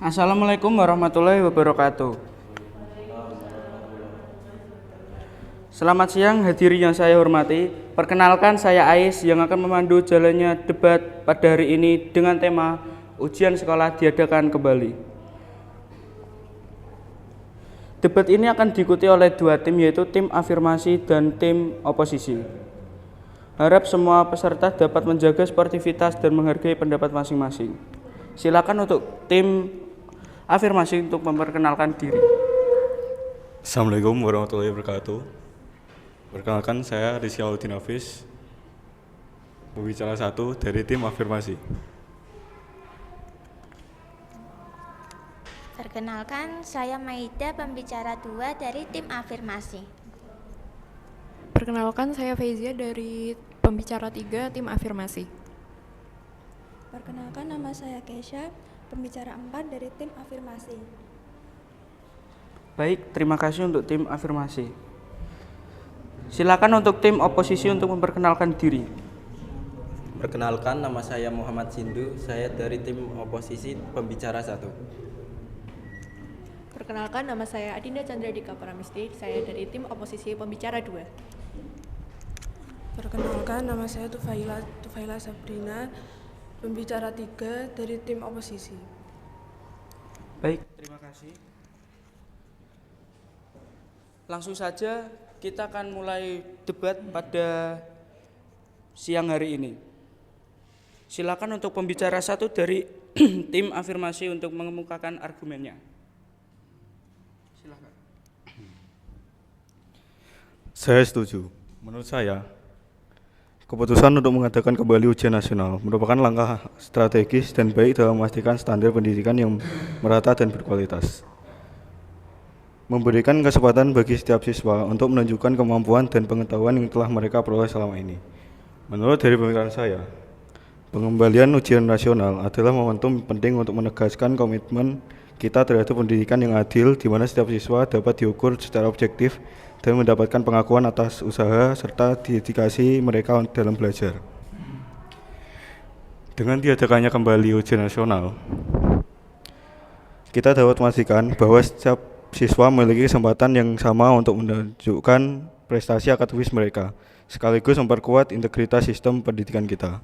Assalamualaikum warahmatullahi wabarakatuh. Selamat siang hadirin yang saya hormati. Perkenalkan saya Ais yang akan memandu jalannya debat pada hari ini dengan tema ujian sekolah diadakan kembali. Debat ini akan diikuti oleh dua tim, yaitu tim afirmasi dan tim oposisi. Harap semua peserta dapat menjaga sportivitas dan menghargai pendapat masing-masing. Silakan untuk tim afirmasi untuk memperkenalkan diri. Assalamualaikum warahmatullahi wabarakatuh. Perkenalkan saya Rizky Aludin Hafiz, pembicara 1 dari tim afirmasi. Perkenalkan, saya Maida, pembicara 2 dari tim afirmasi. Perkenalkan, saya Faizia dari pembicara 3 tim afirmasi. Perkenalkan, nama saya Keisha, pembicara 4 dari tim afirmasi. Baik, terima kasih untuk tim afirmasi. Silakan untuk tim oposisi untuk memperkenalkan diri. Perkenalkan, nama saya Muhammad Sindu, saya dari tim oposisi pembicara 1. Perkenalkan, nama saya Adinda Chandra Dika Paramisti, saya dari tim oposisi pembicara 2. Perkenalkan, nama saya Tufaila Sabrina, pembicara 3 dari tim oposisi. Baik, terima kasih. Langsung saja kita akan mulai debat pada siang hari ini. Silakan untuk pembicara 1 dari tim afirmasi untuk mengemukakan argumennya. Silakan. Saya setuju. Menurut saya, keputusan untuk mengadakan kembali ujian nasional merupakan langkah strategis dan baik dalam memastikan standar pendidikan yang merata dan berkualitas. Memberikan kesempatan bagi setiap siswa untuk menunjukkan kemampuan dan pengetahuan yang telah mereka peroleh selama ini. Menurut dari pemikiran saya, pengembalian ujian nasional adalah momentum penting untuk menegaskan komitmen kita terhadap pendidikan yang adil, di mana setiap siswa dapat diukur secara objektif dan mendapatkan pengakuan atas usaha serta dedikasi mereka dalam belajar. Dengan diadakannya kembali ujian nasional, kita dapat memastikan bahwa setiap siswa memiliki kesempatan yang sama untuk menunjukkan prestasi akademis mereka, sekaligus memperkuat integritas sistem pendidikan kita.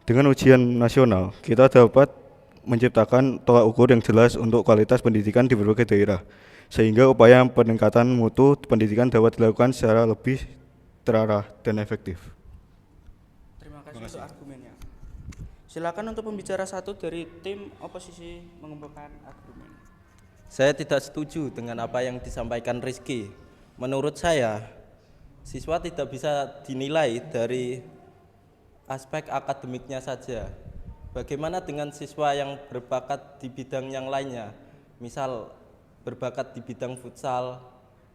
Dengan ujian nasional, kita dapat menciptakan tolak ukur yang jelas untuk kualitas pendidikan di berbagai daerah, sehingga upaya peningkatan mutu pendidikan dapat dilakukan secara lebih terarah dan efektif. Terima kasih untuk argumennya. Silakan untuk pembicara 1 dari tim oposisi mengemukakan argumen. Saya tidak setuju dengan apa yang disampaikan Rizky. Menurut saya, siswa tidak bisa dinilai dari aspek akademiknya saja. Bagaimana dengan siswa yang berbakat di bidang yang lainnya, misal berbakat di bidang futsal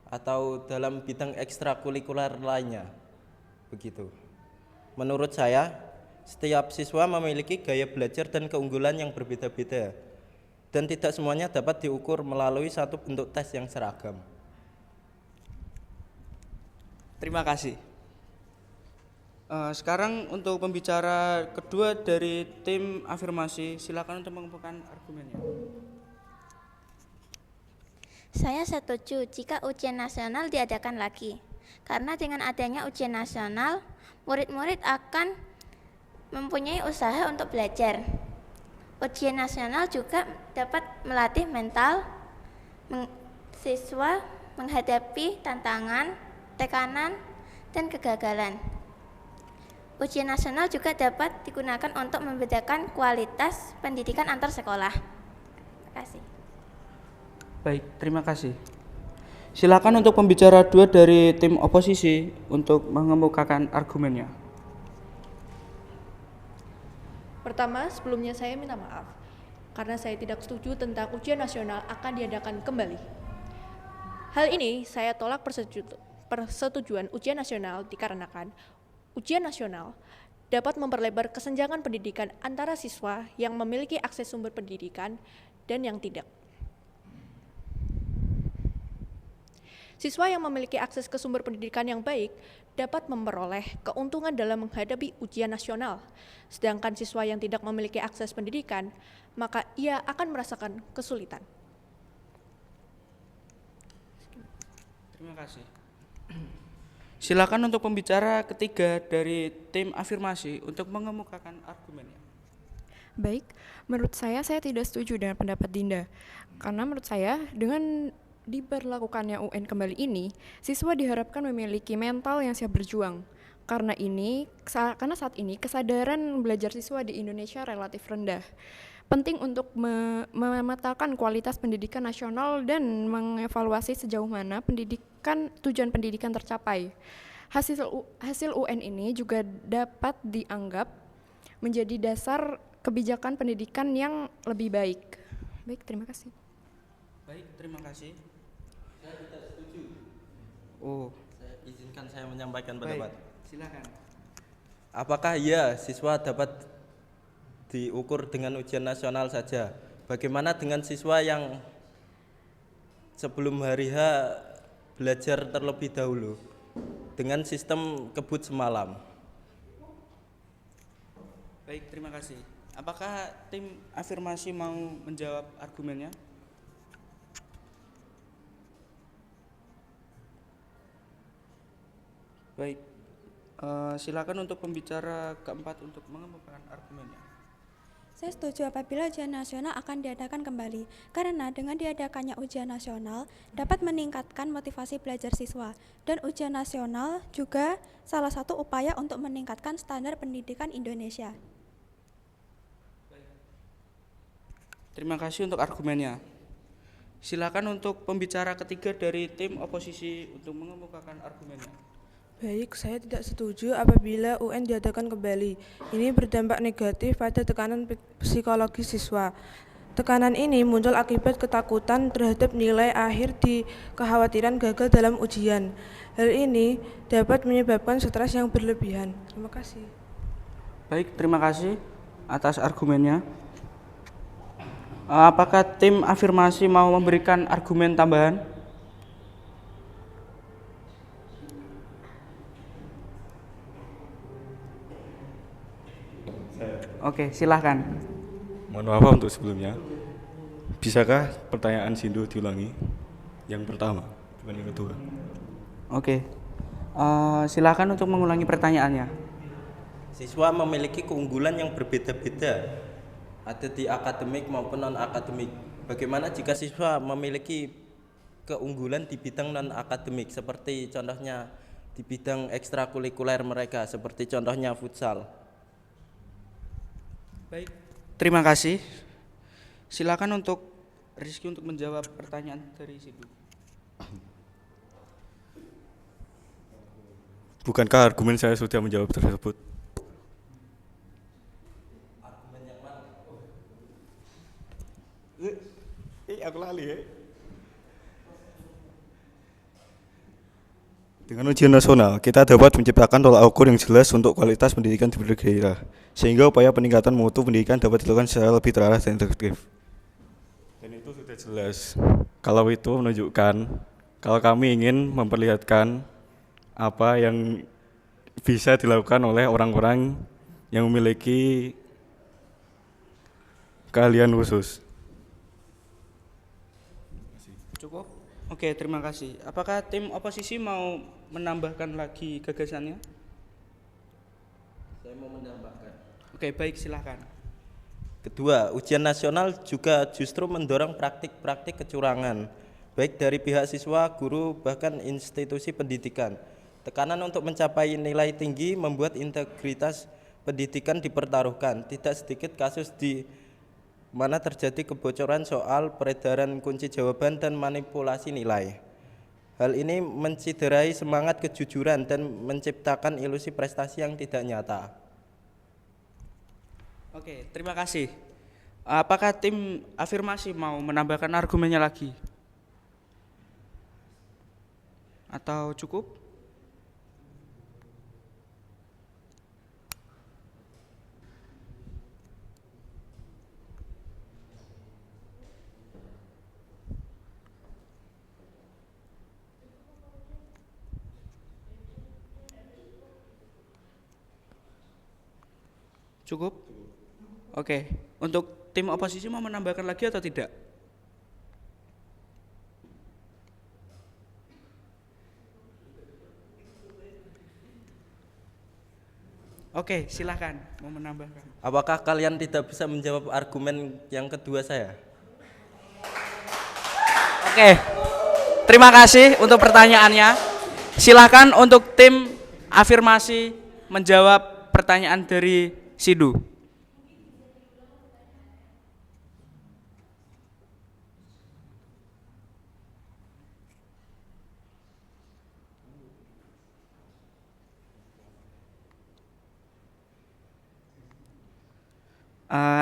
atau dalam bidang ekstrakurikuler lainnya, begitu. Menurut saya, setiap siswa memiliki gaya belajar dan keunggulan yang berbeda-beda, dan tidak semuanya dapat diukur melalui satu bentuk tes yang seragam. Terima kasih. Sekarang untuk pembicara kedua dari tim afirmasi, silakan untuk mengemukakan argumennya. Saya setuju jika ujian nasional diadakan lagi, karena dengan adanya ujian nasional, murid-murid akan mempunyai usaha untuk belajar. Ujian nasional juga dapat melatih mental siswa menghadapi tantangan, tekanan, dan kegagalan. Ujian nasional juga dapat digunakan untuk membedakan kualitas pendidikan antar sekolah. Terima kasih. Baik, terima kasih. Silakan untuk pembicara 2 dari tim oposisi untuk mengemukakan argumennya. Pertama, sebelumnya saya minta maaf karena saya tidak setuju tentang ujian nasional akan diadakan kembali. Hal ini saya tolak persetujuan ujian nasional dikarenakan ujian nasional dapat memperlebar kesenjangan pendidikan antara siswa yang memiliki akses sumber pendidikan dan yang tidak. Siswa yang memiliki akses ke sumber pendidikan yang baik dapat memperoleh keuntungan dalam menghadapi ujian nasional. Sedangkan siswa yang tidak memiliki akses pendidikan, maka ia akan merasakan kesulitan. Terima kasih. Silakan untuk pembicara ketiga dari tim afirmasi untuk mengemukakan argumennya. Baik, menurut saya tidak setuju dengan pendapat Dinda. Karena menurut saya, dengan diberlakukannya UN kembali ini, siswa diharapkan memiliki mental yang siap berjuang. Karena saat ini kesadaran belajar siswa di Indonesia relatif rendah. Penting untuk memetakan kualitas pendidikan nasional dan mengevaluasi sejauh mana tujuan pendidikan tercapai. Hasil UN ini juga dapat dianggap menjadi dasar kebijakan pendidikan yang lebih baik. Baik, terima kasih. Baik, terima kasih. Saya tidak setuju. Izinkan saya menyampaikan pendapat. Silakan. Apakah siswa dapat diukur dengan ujian nasional saja? Bagaimana dengan siswa yang sebelum hari H belajar terlebih dahulu dengan sistem kebut semalam? Baik, terima kasih. Apakah tim afirmasi mau menjawab argumennya? Baik, silakan untuk pembicara keempat untuk mengemukakan argumennya. Saya setuju apabila ujian nasional akan diadakan kembali, karena dengan diadakannya ujian nasional dapat meningkatkan motivasi belajar siswa, dan ujian nasional juga salah satu upaya untuk meningkatkan standar pendidikan Indonesia. Terima kasih untuk argumennya. Silakan untuk pembicara ketiga dari tim oposisi untuk mengemukakan argumennya. Baik, saya tidak setuju apabila UN diadakan kembali. Ini berdampak negatif pada tekanan psikologi siswa. Tekanan ini muncul akibat ketakutan terhadap nilai akhir di kekhawatiran gagal dalam ujian. Hal ini dapat menyebabkan stres yang berlebihan. Terima kasih. Baik, terima kasih atas argumennya. Apakah tim afirmasi mau memberikan argumen tambahan? Oke, silahkan. Mohon maaf untuk sebelumnya. Bisakah pertanyaan Sindu diulangi? Yang pertama, bukan yang kedua. Oke, silahkan untuk mengulangi pertanyaannya. Siswa memiliki keunggulan yang berbeda-beda, ada di akademik maupun non-akademik. Bagaimana jika siswa memiliki keunggulan di bidang non-akademik, seperti contohnya di bidang ekstrakurikuler mereka, seperti contohnya futsal? Baik, terima kasih. Silakan untuk Rizky untuk menjawab pertanyaan dari Sindu. Bukankah argumen saya sudah menjawab tersebut? Argumen yang mana? Aku lali ya. Dengan ujian nasional, kita dapat menciptakan tolak ukur yang jelas untuk kualitas pendidikan di berbagai daerah, sehingga upaya peningkatan mutu pendidikan dapat dilakukan secara lebih terarah dan efektif. Dan itu sudah jelas. Kalau itu menunjukkan, kalau kami ingin memperlihatkan apa yang bisa dilakukan oleh orang-orang yang memiliki keahlian khusus. Cukup? Oke, terima kasih. Apakah tim oposisi mau menambahkan lagi gagasannya? Saya mau menambahkan. Oke, baik, silahkan. Kedua, ujian nasional juga justru mendorong praktik-praktik kecurangan, baik dari pihak siswa, guru, bahkan institusi pendidikan. Tekanan untuk mencapai nilai tinggi membuat integritas pendidikan dipertaruhkan. Tidak sedikit kasus di mana terjadi kebocoran soal, peredaran kunci jawaban, dan manipulasi nilai. Hal ini menciderai semangat kejujuran dan menciptakan ilusi prestasi yang tidak nyata. Oke, terima kasih. Apakah tim afirmasi mau menambahkan argumennya lagi? Atau cukup? Cukup? Oke. Untuk tim oposisi mau menambahkan lagi atau tidak? Oke, silahkan mau menambahkan. Apakah kalian tidak bisa menjawab argumen yang kedua saya? Oke, terima kasih untuk pertanyaannya. Silahkan untuk tim afirmasi menjawab pertanyaan dari Sidu.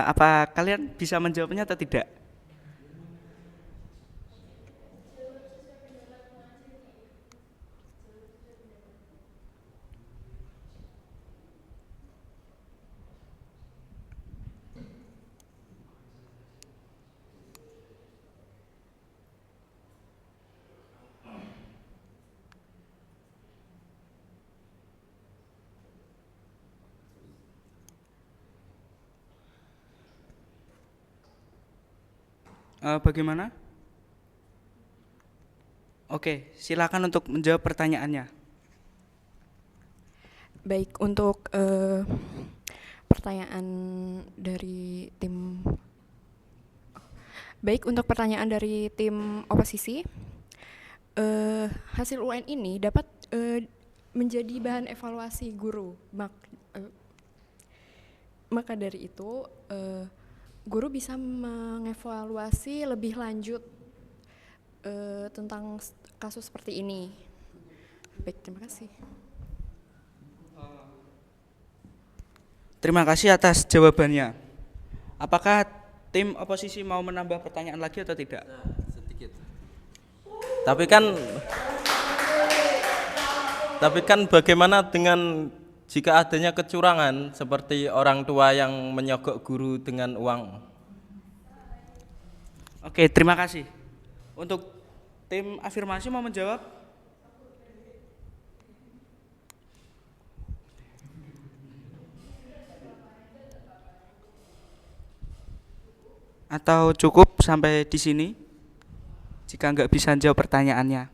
Apa kalian bisa menjawabnya atau tidak? Bagaimana? Oke, silakan untuk menjawab pertanyaannya. Baik, untuk pertanyaan dari tim oposisi, hasil UN ini dapat menjadi bahan evaluasi guru. Maka dari itu guru bisa mengevaluasi lebih lanjut tentang kasus seperti ini. Baik, terima kasih. Terima kasih atas jawabannya. Apakah tim oposisi mau menambah pertanyaan lagi atau tidak? Sedikit. Tapi kan bagaimana dengan jika adanya kecurangan seperti orang tua yang menyogok guru dengan uang? Oke, terima kasih. Untuk tim afirmasi mau menjawab? Atau cukup sampai di sini? Jika nggak bisa jawab pertanyaannya.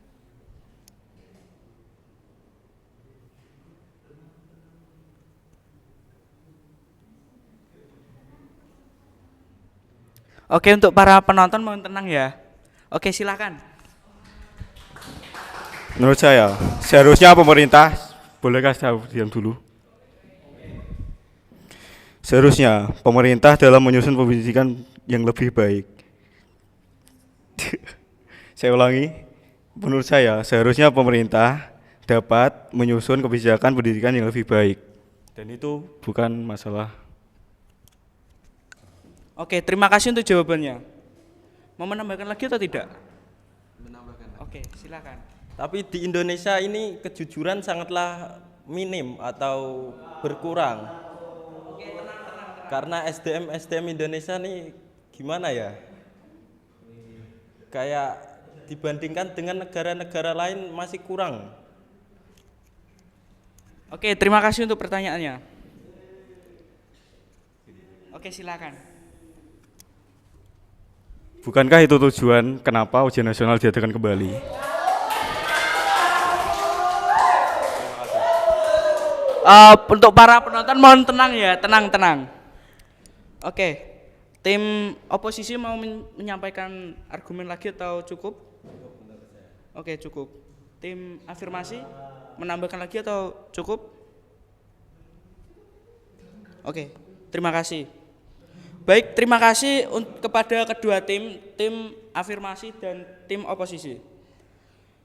Oke, untuk para penonton mohon tenang ya. Oke, silakan. Menurut saya, seharusnya pemerintah, bolehkah saya diam dulu? Seharusnya pemerintah dalam menyusun pendidikan yang lebih baik. Saya ulangi, menurut saya seharusnya pemerintah dapat menyusun kebijakan pendidikan yang lebih baik. Dan itu bukan masalah. Oke, terima kasih untuk jawabannya. Mau menambahkan lagi atau tidak? Menambahkan. Oke, silakan. Tapi di Indonesia ini kejujuran sangatlah minim atau berkurang. Karena SDM Indonesia nih gimana ya? Kayak dibandingkan dengan negara-negara lain masih kurang. Oke, terima kasih untuk pertanyaannya. Oke, silakan. Bukankah itu tujuan kenapa ujian nasional diadakan kembali? Untuk para penonton mohon tenang ya, tenang. Oke, tim oposisi mau menyampaikan argumen lagi atau cukup? Oke, cukup. Tim afirmasi menambahkan lagi atau cukup? Oke, terima kasih. Baik, terima kasih kepada kedua tim afirmasi dan tim oposisi.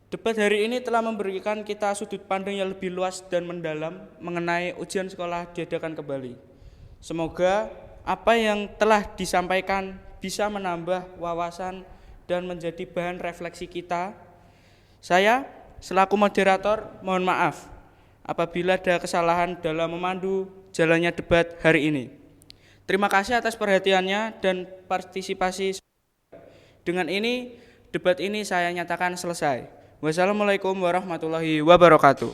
Debat hari ini telah memberikan kita sudut pandang yang lebih luas dan mendalam mengenai ujian sekolah diadakan kembali. Semoga apa yang telah disampaikan bisa menambah wawasan dan menjadi bahan refleksi kita. Saya selaku moderator mohon maaf apabila ada kesalahan dalam memandu jalannya debat hari ini. Terima kasih atas perhatiannya dan partisipasi. Dengan ini, debat ini saya nyatakan selesai. Wassalamualaikum warahmatullahi wabarakatuh.